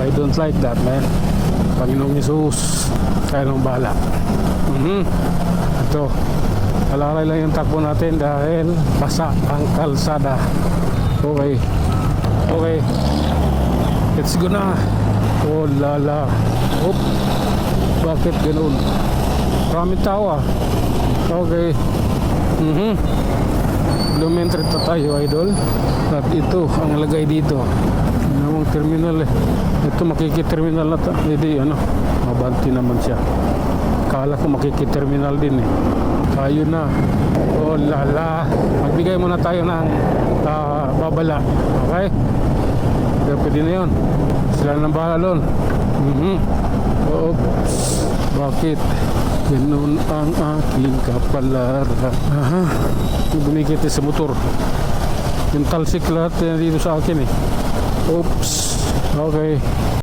I don't like that, man. Panginoong Jesus, kaya nang bahala. Ito, alalay lang yung takbo natin dahil basa ang kalsada. Okay, okay, let's go na. Oh lala. Oop, bakit ganun? Maraming tao ah. Okay. Lumentrit na tayo, idol. At ito ang lagay dito. Namang terminal eh. Ito makikiterminal na to. Hindi ano, mabanti naman siya. Kala ko makikiterminal din eh. Tayo na. Oh lala. Magbigay muna tayo ng babala. Okay? Kaya pwede na yun. Sila nang bahala doon. Oops. Bakit? Ganun ang aking kapalara. Aha. Bumikit sa motor. Yung talsik lahat yan dito sa akin eh. Oops. Okay.